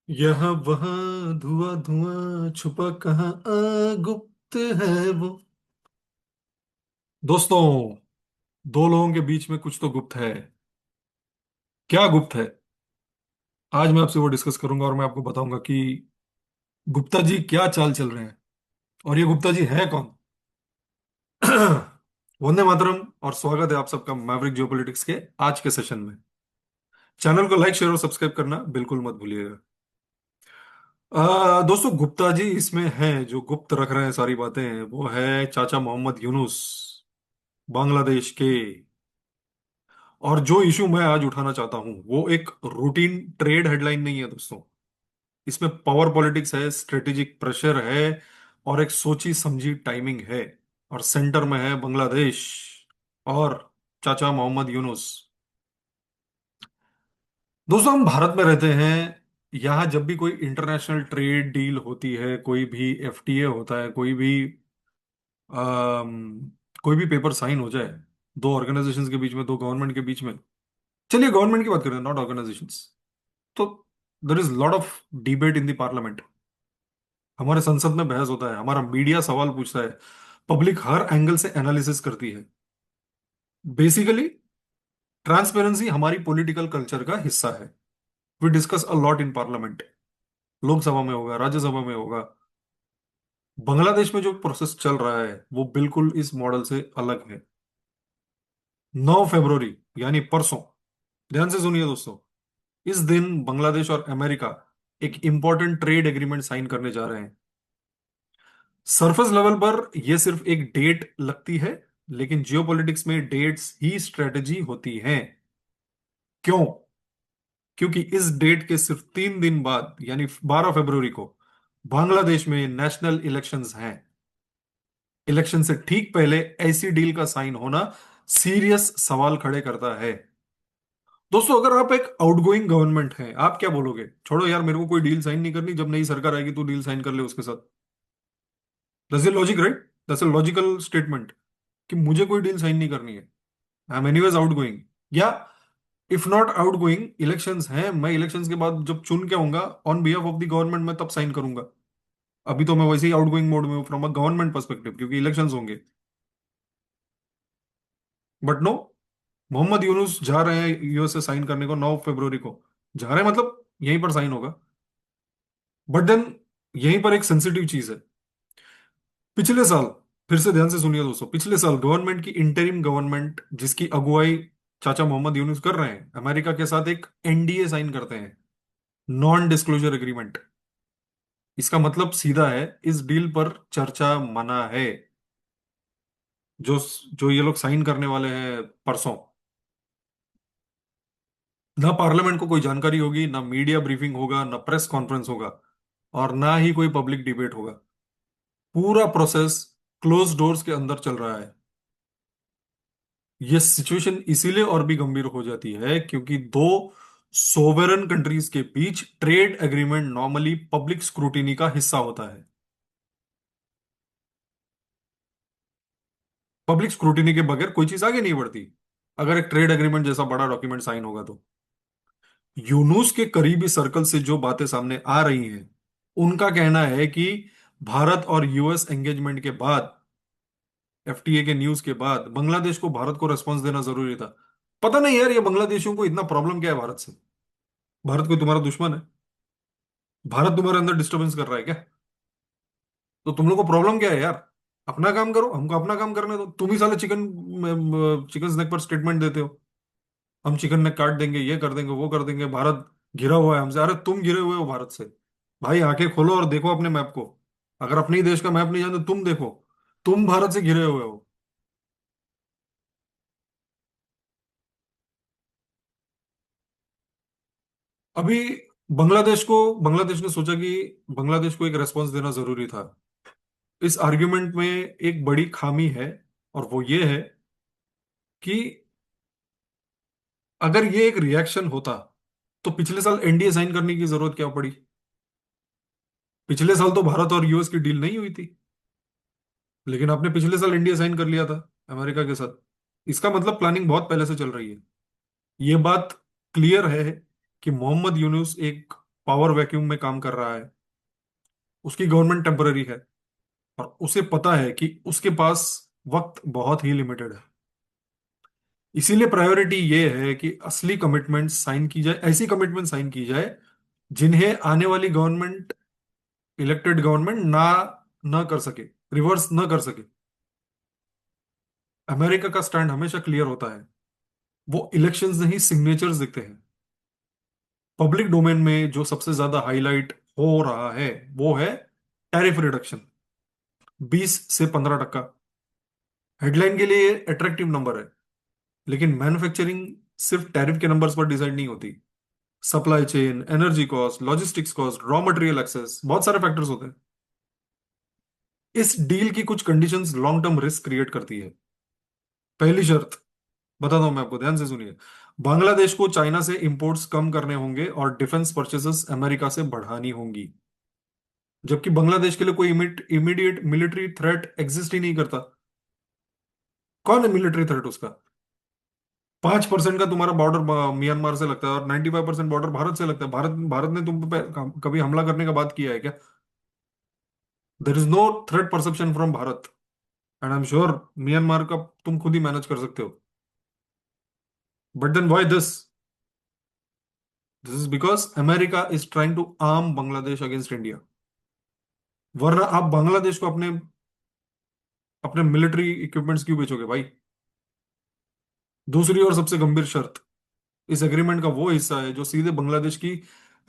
यहाँ वहाँ धुआं धुआं छुपा कहाँ गुप्त है वो। दोस्तों, दो लोगों के बीच में कुछ तो गुप्त है। क्या गुप्त है? आज मैं आपसे वो डिस्कस करूंगा और मैं आपको बताऊंगा कि गुप्ता जी क्या चाल चल रहे हैं और ये गुप्ता जी है कौन। वंदे मातरम और स्वागत है आप सबका मैवरिक जियोपॉलिटिक्स के आज के सेशन में। चैनल को लाइक शेयर और सब्सक्राइब करना बिल्कुल मत भूलिएगा। दोस्तों, गुप्ता जी इसमें हैं जो गुप्त रख रहे हैं सारी बातें, वो है चाचा मोहम्मद यूनुस, बांग्लादेश के। और जो इशू मैं आज उठाना चाहता हूं वो एक रूटीन ट्रेड हेडलाइन नहीं है दोस्तों। इसमें पावर पॉलिटिक्स है, स्ट्रेटेजिक प्रेशर है और एक सोची समझी टाइमिंग है। और सेंटर में है बांग्लादेश और चाचा मोहम्मद यूनुस। दोस्तों, हम भारत में रहते हैं। यहाँ जब भी कोई इंटरनेशनल ट्रेड डील होती है, कोई भी एफटीए होता है, अम, कोई भी पेपर साइन हो जाए दो ऑर्गेनाइजेशंस के बीच में, दो गवर्नमेंट के बीच में। चलिए गवर्नमेंट की बात करें, नॉट ऑर्गेनाइजेशंस। तो there is lot of debate in the parliament. हमारे संसद में बहस होता है, हमारा मीडिया सवाल पूछता है, पब्लिक हर एंगल से एनालिसिस करती है। बेसिकली ट्रांसपेरेंसी हमारी पॉलिटिकल कल्चर का हिस्सा है। We discuss a lot in parliament. Lok Sabha में होगा, राज्यसभा में होगा। बांग्लादेश में जो प्रोसेस चल रहा है वो बिल्कुल इस मॉडल से अलग है। 9 फरवरी यानी परसों, ध्यान से सुनिए दोस्तों, इस दिन बांग्लादेश और अमेरिका एक इंपॉर्टेंट ट्रेड एग्रीमेंट साइन करने जा रहे हैं। सरफेस लेवल पर यह सिर्फ एक डेट लगती है, लेकिन जियोपॉलिटिक्स में डेट्स ही स्ट्रेटजी होती हैं। क्यों? क्योंकि इस डेट के सिर्फ 3 दिन बाद यानी 12 फरवरी को बांग्लादेश में नेशनल इलेक्शंस हैं। इलेक्शन से ठीक पहले ऐसी डील का साइन होना सीरियस सवाल खड़े करता है। दोस्तों, अगर आप एक आउटगोइंग गवर्नमेंट हैं, आप क्या बोलोगे? छोड़ो यार, मेरे को कोई डील साइन नहीं करनी, जब नई सरकार आएगी तो डील साइन कर ले उसके साथ। That's a logic, right? That's a logical statement कि मुझे कोई डील साइन नहीं करनी है। I am anyways outgoing. या इफ नॉट आउटगोइंग, इलेक्शंस हैं, मैं इलेक्शंस के बाद जब चुन के आऊंगा on behalf of the government, मैं तब साइन करूंगा। अभी तो मैं वैसे ही आउटगोइंग मोड में हूं फ्रॉम अ गवर्नमेंट पर्सपेक्टिव, क्योंकि इलेक्शंस होंगे। बट नो, मोहम्मद यूनुस जा रहे हैं यूएस से साइन करने को 9 फरवरी को। जा रहे हैं मतलब यहीं पर साइन होगा। बट देन यहीं पर एक सेंसिटिव चीज है। पिछले साल, फिर से ध्यान से सुनिए दोस्तों, पिछले साल गवर्नमेंट की इंटरिम गवर्नमेंट जिसकी अगुवाई चाचा मोहम्मद यूनुस कर रहे हैं, अमेरिका के साथ एक एनडीए साइन करते हैं, नॉन डिस्क्लोजर एग्रीमेंट। इसका मतलब सीधा है, इस डील पर चर्चा मना है। जो जो ये लोग साइन करने वाले हैं परसों, ना पार्लियामेंट को कोई जानकारी होगी, ना मीडिया ब्रीफिंग होगा, ना प्रेस कॉन्फ्रेंस होगा और ना ही कोई पब्लिक डिबेट होगा। पूरा प्रोसेस क्लोज डोर्स के अंदर चल रहा है। यह सिचुएशन इसीलिए और भी गंभीर हो जाती है क्योंकि दो सोवेरन कंट्रीज के बीच trade agreement normally public scrutiny का हिस्सा होता है। पब्लिक स्क्रूटिनी के बगैर कोई चीज आगे नहीं बढ़ती। अगर एक ट्रेड एग्रीमेंट जैसा बड़ा डॉक्यूमेंट साइन होगा तो यूनुस के करीबी सर्कल से जो बातें सामने आ रही हैं, उनका कहना है कि भारत और यूएस एंगेजमेंट के बाद, एफटीए के न्यूज के बाद बांग्लादेश को भारत को रेस्पॉन्स देना जरूरी था। पता नहीं यार, ये बांग्लादेशियों को इतना प्रॉब्लम क्या है भारत से? भारत कोई तुम्हारा दुश्मन है? भारत तुम्हारे अंदर डिस्टरबेंस कर रहा है क्या? तो तुम लोग को प्रॉब्लम क्या है यार? अपना काम करो, हमको अपना काम करने दो। तुम ही साले चिकन स्नैक पर स्टेटमेंट देते हो, हम चिकन नेक काट देंगे, ये कर देंगे, वो कर देंगे, भारत घिरा हुआ है हमसे। अरे तुम घिरे हुए हो भारत से। भाई आंखें खोलो और देखो अपने मैप को। अगर अपने ही देश का मैप नहीं जानते, तुम देखो, तुम भारत से घिरे हुए हो। अभी बांग्लादेश ने सोचा कि बांग्लादेश को एक रेस्पॉन्स देना जरूरी था। इस आर्ग्यूमेंट में एक बड़ी खामी है और वो ये है कि अगर ये एक रिएक्शन होता तो पिछले साल एनडीए साइन करने की जरूरत क्या पड़ी? पिछले साल तो भारत और यूएस की डील नहीं हुई थी, लेकिन आपने पिछले साल एनडीए साइन कर लिया था अमेरिका के साथ। इसका मतलब प्लानिंग बहुत पहले से चल रही है। ये बात क्लियर है कि मोहम्मद यूनुस एक पावर वैक्यूम में काम कर रहा है, उसकी गवर्नमेंट टेम्पररी है, और उसे पता है कि उसके पास वक्त बहुत ही लिमिटेड है। इसीलिए प्रायोरिटी ये है कि असली कमिटमेंट साइन की जाए, ऐसी कमिटमेंट साइन की जाए जिन्हें आने वाली गवर्नमेंट, इलेक्टेड गवर्नमेंट ना कर सके, रिवर्स ना कर सके। अमेरिका का स्टैंड हमेशा क्लियर होता है। वो इलेक्शंस नहीं, सिग्नेचर्स दिखते हैं। पब्लिक डोमेन में जो सबसे ज्यादा हाईलाइट हो रहा है वो है टैरिफ रिडक्शन, 20 से 15%। हेडलाइन के लिए अट्रैक्टिव नंबर है, लेकिन मैन्युफैक्चरिंग सिर्फ टैरिफ के नंबर्स पर डिसाइड नहीं होती। Supply chain, energy cost, logistics cost, raw material access, बहुत सारे फैक्टर्स होते हैं। इस डील की कुछ conditions long term risk create करती है। पहली शर्त बताता हूं मैं आपको, ध्यान से सुनिए। बांग्लादेश को चाइना से इंपोर्ट्स कम करने होंगे और डिफेंस परचेसेस अमेरिका से बढ़ानी होंगी, जबकि बांग्लादेश के लिए कोई इमीडिएट मिलिट्री थ्रेट एग्जिस्ट ही नहीं करता। कौन है मिलिट्री थ्रेट उसका? 5% का तुम्हारा बॉर्डर म्यांमार से लगता है, और 95% बॉर्डर भारत से लगता है। भारत भारत ने तुम पे कभी हमला करने का बात किया है क्या? There is no threat perception from Bharat. And I am sure Myanmar का तुम खुद ही मैनेज कर सकते हो। But then why this is because America is trying to arm Bangladesh against India. वरना आप बांग्लादेश को अपने अपने मिलिट्री इक्विपमेंट्स क्यों बेचोगे भाई? दूसरी और सबसे गंभीर शर्त, इस एग्रीमेंट का वो हिस्सा है जो सीधे बांग्लादेश की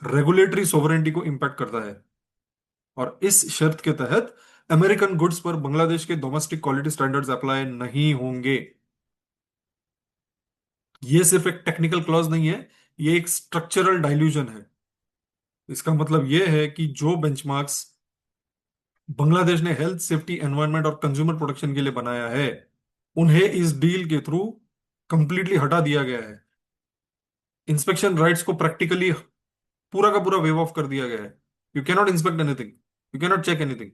रेगुलेटरी सोवरेनिटी को इंपैक्ट करता है। और इस शर्त के तहत अमेरिकन गुड्स पर बांग्लादेश के डोमेस्टिक क्वालिटी स्टैंडर्ड्स अप्लाई नहीं होंगे। ये सिर्फ एक टेक्निकल क्लॉज नहीं है, ये एक स्ट्रक्चरल डाइल्यूजन है। इसका मतलब ये है कि जो बेंचमार्क्स बांग्लादेश ने हेल्थ, सेफ्टी, एनवायरनमेंट और कंज्यूमर प्रोटेक्शन के लिए बनाया है, उन्हें इस डील के थ्रू कंप्लीटली हटा दिया गया है। इंस्पेक्शन राइट्स को प्रैक्टिकली पूरा का पूरा वेव ऑफ कर दिया गया है। You cannot inspect anything, you cannot check anything.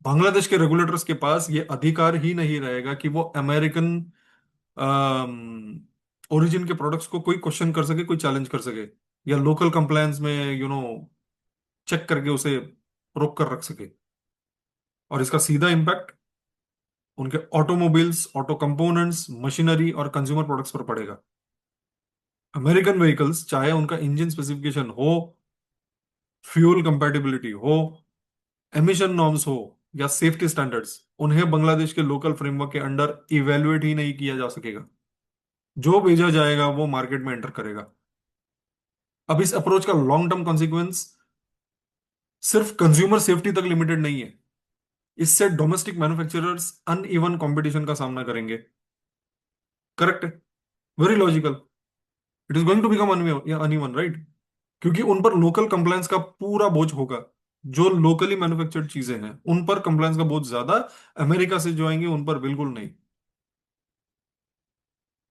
Bangladesh के रेगुलेटर्स के पास ये अधिकार ही नहीं रहेगा कि वो अमेरिकन ओरिजिन के प्रोडक्ट्स को कोई क्वेश्चन कर सके, कोई चैलेंज कर सके, या लोकल कंप्लायंस में चेक करके उसे रोक कर रख सके। और इसका सीधा इम्पैक्ट उनके ऑटोमोबाइल्स, ऑटो कंपोनेंट्स, मशीनरी और कंज्यूमर प्रोडक्ट्स पर पड़ेगा। अमेरिकन व्हीकल्स, चाहे उनका इंजन स्पेसिफिकेशन हो, फ्यूल कंपैटिबिलिटी हो, एमिशन नॉर्म्स हो, या सेफ्टी स्टैंडर्ड्स, उन्हें बांग्लादेश के लोकल फ्रेमवर्क के अंडर इवेल्युएट ही नहीं किया जा सकेगा। जो भेजा जाएगा वो मार्केट में एंटर करेगा। अब इस अप्रोच का लॉन्ग टर्म कॉन्सिक्वेंस सिर्फ कंज्यूमर सेफ्टी तक लिमिटेड नहीं है। इससे डोमेस्टिक मैन्युफैक्चरर्स अनइवन कंपटीशन का सामना करेंगे। करेक्ट है, very logical. It is going to become uneven, right? क्योंकि उन पर लोकल कंप्लायंस का पूरा बोझ होगा। जो लोकली मैन्युफैक्चर्ड चीजें हैं उन पर कंप्लायंस का बोझ ज्यादा, अमेरिका से जो आएंगे उन पर बिल्कुल नहीं।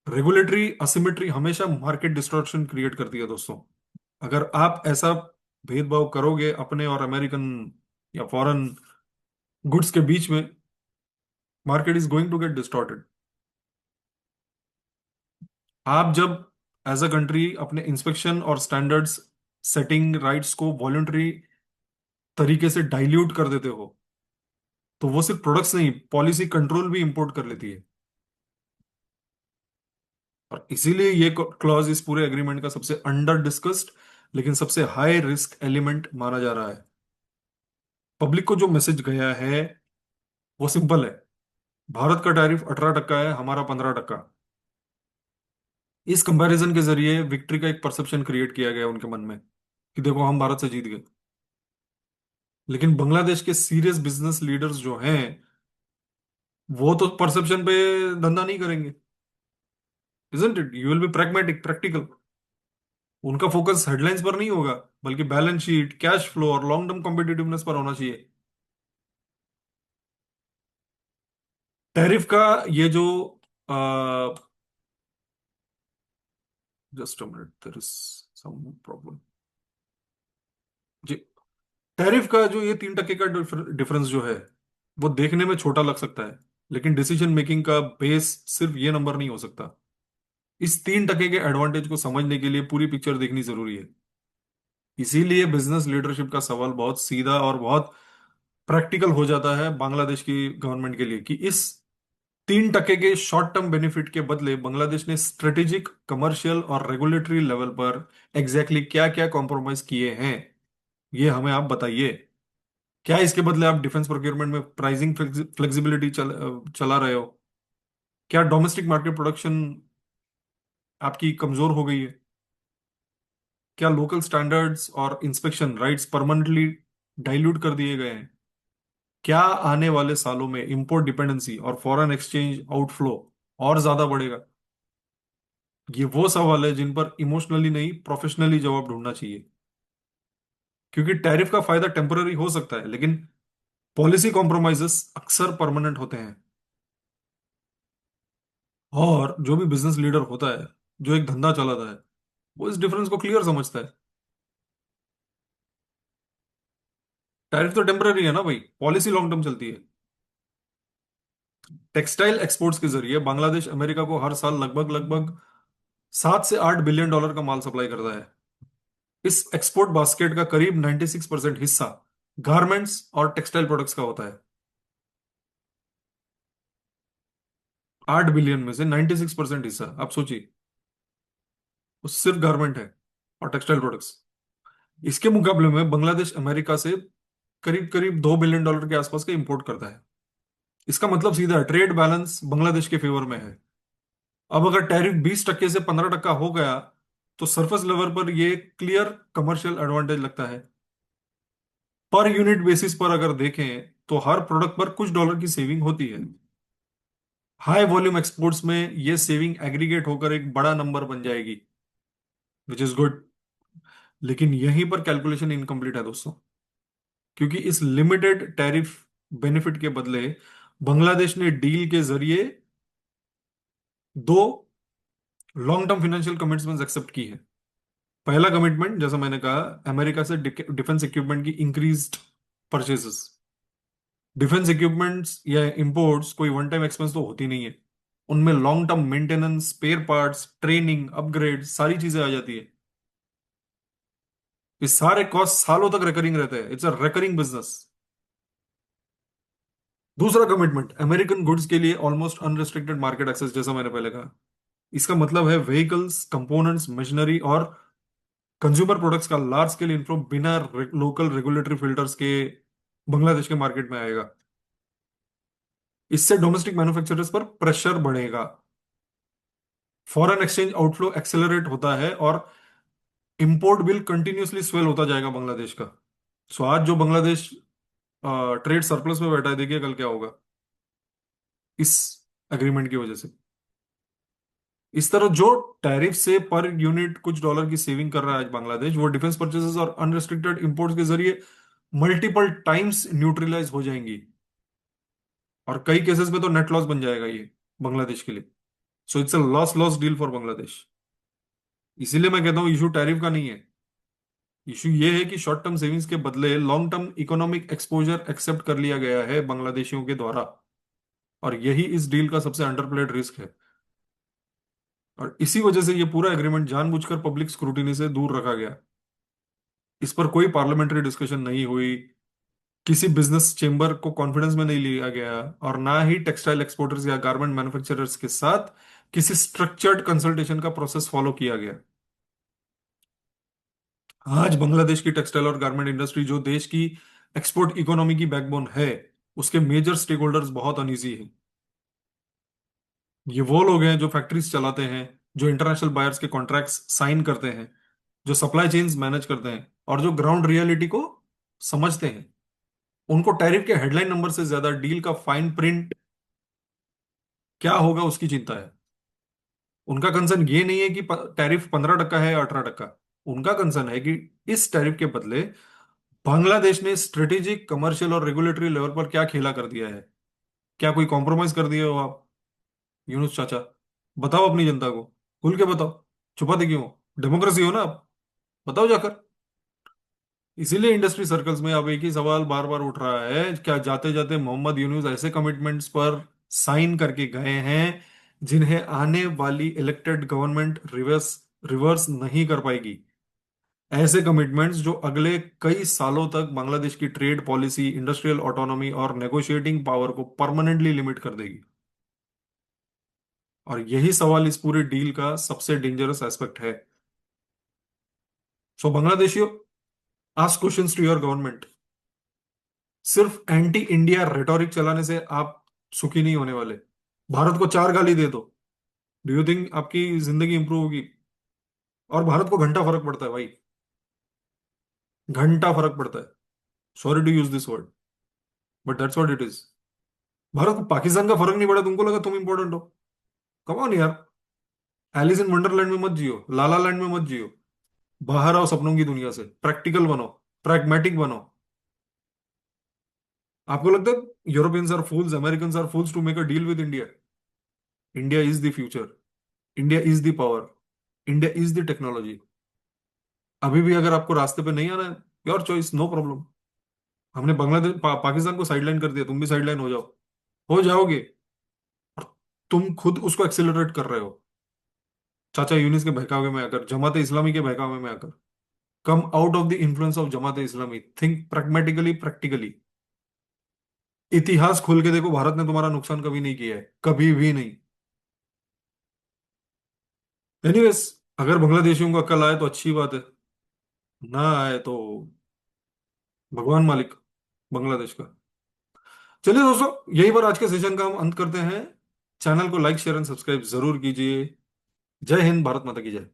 रेगुलेटरी असिमेट्री हमेशा मार्केट डिस्टॉर्शन क्रिएट करती है दोस्तों। अगर आप ऐसा भेदभाव करोगे अपने और अमेरिकन या फॉरेन गुड्स के बीच में, market is going to get distorted. आप जब एज अ कंट्री अपने इंस्पेक्शन और स्टैंडर्ड्स सेटिंग राइट्स को वॉलंटरी तरीके से डाइल्यूट कर देते हो, तो वो सिर्फ प्रोडक्ट्स नहीं, पॉलिसी कंट्रोल भी इंपोर्ट कर लेती है। और इसीलिए ये क्लॉज इस पूरे एग्रीमेंट का सबसे अंडर डिस्कस्ड लेकिन सबसे हाई रिस्क एलिमेंट माना जा रहा है। पब्लिक को जो मैसेज गया है वो सिंपल है। भारत का टैरिफ 18% है, हमारा 15%। इस कंपैरिजन के जरिए विक्ट्री का एक परसेप्शन क्रिएट किया गया उनके मन में कि देखो हम भारत से जीत गए। लेकिन बांग्लादेश के सीरियस बिजनेस लीडर्स जो हैं वो तो परसेप्शन पे धंधा नहीं करेंगे। Isn't it? You will be pragmatic, practical. उनका फोकस हेडलाइंस पर नहीं होगा, बल्कि बैलेंस शीट, कैश फ्लो और लॉन्ग टर्म कॉम्पिटिटिवनेस पर होना चाहिए। टैरिफ का ये जो just a minute, there is some problem जी। टैरिफ का जो ये 3% का डिफरेंस जो है वो देखने में छोटा लग सकता है, लेकिन डिसीजन मेकिंग का बेस सिर्फ ये नंबर नहीं हो सकता। इस 3% के एडवांटेज को समझने के लिए पूरी पिक्चर देखनी जरूरी है। इसीलिए बिजनेस लीडरशिप का सवाल बहुत सीधा और बहुत प्रैक्टिकल हो जाता है बांग्लादेश की गवर्नमेंट के लिए कि इस 3% के शॉर्ट टर्म बेनिफिट के बदले बांग्लादेश ने स्ट्रेटेजिक, कमर्शियल और रेगुलेटरी लेवल पर एग्जैक्टली क्या क्या कॉम्प्रोमाइज किए हैं, ये हमें आप बताइए। क्या इसके बदले आप डिफेंस प्रोक्योरमेंट में प्राइसिंग फ्लेक्सिबिलिटी चला रहे हो? क्या डोमेस्टिक मार्केट प्रोडक्शन आपकी कमजोर हो गई है? क्या लोकल स्टैंडर्ड्स और इंस्पेक्शन राइट्स परमानेंटली डाइल्यूट कर दिए गए हैं? क्या आने वाले सालों में इंपोर्ट डिपेंडेंसी और फॉरेन एक्सचेंज आउटफ्लो और ज्यादा बढ़ेगा? ये वो सवाल है जिन पर इमोशनली नहीं, प्रोफेशनली जवाब ढूंढना चाहिए। क्योंकि टैरिफ का फायदा टेम्पररी हो सकता है, लेकिन पॉलिसी कॉम्प्रोमाइजेस अक्सर परमानेंट होते हैं। और जो भी बिजनेस लीडर होता है, जो एक धंधा चलाता है, वो इस डिफरेंस को क्लियर समझता है। टैरिफ तो टेम्पररी है ना भाई, पॉलिसी लॉन्ग टर्म चलती है। टेक्सटाइल एक्सपोर्ट्स के जरिए बांग्लादेश अमेरिका को हर साल लगभग लगभग $7 से $8 बिलियन का माल सप्लाई करता है। इस एक्सपोर्ट बास्केट का करीब 96% हिस्सा गारमेंट्स और टेक्सटाइल प्रोडक्ट्स का होता है। 8 बिलियन में से 96% हिस्सा आप सोचिए, वो सिर्फ गारमेंट है और टेक्सटाइल प्रोडक्ट्स। इसके मुकाबले में बांग्लादेश अमेरिका से करीब करीब $2 बिलियन के आसपास का इंपोर्ट करता है। इसका मतलब सीधा ट्रेड बैलेंस बांग्लादेश के फेवर में है। अब अगर टैरिफ 20% से 15% हो गया, तो सरफेस लेवल पर ये क्लियर कमर्शियल एडवांटेज लगता है। पर यूनिट बेसिस पर अगर देखें तो हर प्रोडक्ट पर कुछ डॉलर की सेविंग होती है। हाई वॉल्यूम एक्सपोर्ट्स में ये सेविंग एग्रीगेट होकर एक बड़ा नंबर बन जाएगी, विच इज गुड। लेकिन यहीं पर कैलकुलेशन इनकम्प्लीट है दोस्तों, क्योंकि इस लिमिटेड टैरिफ बेनिफिट के बदले बांग्लादेश ने डील के जरिए दो long term financial commitments accept की है। पहला कमिटमेंट, जैसा मैंने कहा, अमेरिका से डिफेंस इक्विपमेंट की इंक्रीज्ड परचेसेस। डिफेंस इक्विपमेंट्स या इंपोर्ट्स कोई वन टाइम एक्सपेंस तो होती नहीं है। उनमें long term maintenance, spare parts, training, upgrade, सारी चीजें आ जाती है। ये सारे कॉस्ट सालों तक रिकरिंग रहते हैं। It's a recurring business. दूसरा कमिटमेंट, अमेरिकन गुड्स के लिए ऑलमोस्ट अनरिस्ट्रिक्टेड मार्केट एक्सेस, जैसा मैंने पहले कहा। इसका मतलब है व्हीकल्स, कंपोनेंट्स, मशीनरी और कंज्यूमर प्रोडक्ट्स का लार्ज स्केल इनफ्लो बिना लोकल रेगुलेटरी फिल्टर्स के बांग्लादेश के मार्केट में आएगा। इससे डोमेस्टिक मैन्युफैक्चरर्स पर प्रेशर बढ़ेगा, फॉरेन एक्सचेंज आउटफ्लो एक्सेलरेट होता है और इंपोर्ट बिल कंटिन्यूअसली स्वेल होता जाएगा बांग्लादेश का। सो आज जो बांग्लादेश ट्रेड सरप्लस में बैठा है, देखिए कल क्या होगा इस एग्रीमेंट की वजह से। इस तरह जो टैरिफ से पर यूनिट कुछ डॉलर की सेविंग कर रहा है आज बांग्लादेश, वो डिफेंस परचेसेस और अनरिस्ट्रिक्टेड इंपोर्ट्स के जरिए मल्टीपल टाइम्स न्यूट्रलाइज हो जाएंगी। और कई केसेस में तो नेट लॉस बन जाएगा ये बांग्लादेश के लिए। So it's a loss loss deal for Bangladesh. इसीलिए मैं कहता हूँ इशू टैरिफ का नहीं है। इशू ये है कि शॉर्ट टर्म सेविंग्स के बदले long term economic exposure accept कर लिया गया है बांग्लादेशियों के द्वारा। और यही इस डील का सबसे अंडरप्लेड रिस्क है। और इसी वजह से ये पूरा एग्रीमेंट जानबूझकर पब्लिक स्क्रूटिनी से दूर रखा गया। इस पर कोई पार्लियामेंट्री डिस्कशन नहीं हुई, किसी बिजनेस चेंबर को कॉन्फिडेंस में नहीं लिया गया, और ना ही टेक्सटाइल एक्सपोर्टर्स या गारमेंट मैन्युफैक्चरर्स के साथ किसी स्ट्रक्चर्ड कंसल्टेशन का प्रोसेस फॉलो किया गया। आज बांग्लादेश की टेक्सटाइल और गारमेंट इंडस्ट्री, जो देश की एक्सपोर्ट इकोनॉमी की बैकबोन है, उसके मेजर स्टेक होल्डर्स बहुत अनईजी हैं। ये वो लोग हैं जो फैक्ट्रीज चलाते हैं, जो इंटरनेशनल बायर्स के कॉन्ट्रैक्ट्स साइन करते हैं, जो सप्लाई चेन्स मैनेज करते हैं और जो ग्राउंड रियलिटी को समझते हैं। उनको टैरिफ के हेडलाइन नंबर से ज्यादा डील का फाइन प्रिंट क्या होगा उसकी चिंता है। उनका कंसर्न ये नहीं है कि टैरिफ 15% है या 18%। उनका कंसर्न है कि इस टैरिफ के बदले बांग्लादेश ने स्ट्रेटेजिक, कमर्शियल और रेगुलेटरी लेवल पर क्या खेला कर दिया है। क्या कोई कॉम्प्रोमाइज कर दिए हो आप, यूनुस चाचा? बताओ अपनी जनता को, खुल के बताओ। छुपाते क्यों हो? डेमोक्रेसी हो ना आप, बताओ जाकर। इसीलिए इंडस्ट्री सर्कल्स में अब एक ही सवाल बार बार उठ रहा है, क्या जाते जाते मोहम्मद यूनुस ऐसे कमिटमेंट्स पर साइन करके गए हैं जिन्हें आने वाली इलेक्टेड गवर्नमेंट रिवर्स रिवर्स नहीं कर पाएगी? ऐसे कमिटमेंट्स जो अगले कई सालों तक बांग्लादेश की ट्रेड पॉलिसी, इंडस्ट्रियल ऑटोनॉमी और नेगोशिएटिंग पावर को परमानेंटली लिमिट कर देगी। और यही सवाल इस पूरे डील का सबसे डेंजरस एस्पेक्ट है। सो बांग्लादेशियों, ask questions to your government. सिर्फ एंटी इंडिया रेटोरिक चलाने से आप सुखी नहीं होने वाले। भारत को चार गाली दे दो, डू यू थिंक आपकी जिंदगी इंप्रूव होगी? और भारत को घंटा फर्क पड़ता है भाई, घंटा फर्क पड़ता है। Sorry to use this word, but that's what it is. Bharat को पाकिस्तान का फर्क नहीं पड़ा, तुमको लगा तुम इंपॉर्टेंट हो? कम ऑन यार। एलिस इन वंडरलैंड में मत जियो, लाला लैंड में मत जियो। बाहर आओ सपनों की दुनिया से, प्रैक्टिकल बनो, प्रैग्मेटिक बनो। आपको लगता है Europeans are fools, American are fools to make a deal with India? India is the future, India is the power, India is the technology. अभी भी अगर आपको रास्ते पे नहीं आना है, योर चॉइस, नो प्रॉब्लम। हमने बांग्लादेश पाकिस्तान को साइडलाइन कर दिया, तुम भी साइडलाइन हो जाओ, हो जाओगे। और तुम खुद उसको एक्सेलरेट कर रहे हो, चाचा यूनिस के बहकावे में आकर, जमात इस्लामी के बहकावे में आकर। Come out of the influence of Jamaat Islami, think pragmatically, practically. इतिहास खोल के देखो, भारत ने तुम्हारा नुकसान कभी नहीं किया है, कभी भी नहीं। एनीवेज, अगर बांग्लादेशियों को अक्ल आए तो अच्छी बात है, ना आए तो भगवान मालिक बांग्लादेश का। चलिए दोस्तों, यही पर आज के सेशन का हम अंत करते हैं। चैनल को लाइक, शेयर एंड सब्सक्राइब जरूर कीजिए। जय हिंद, भारत माता की जय।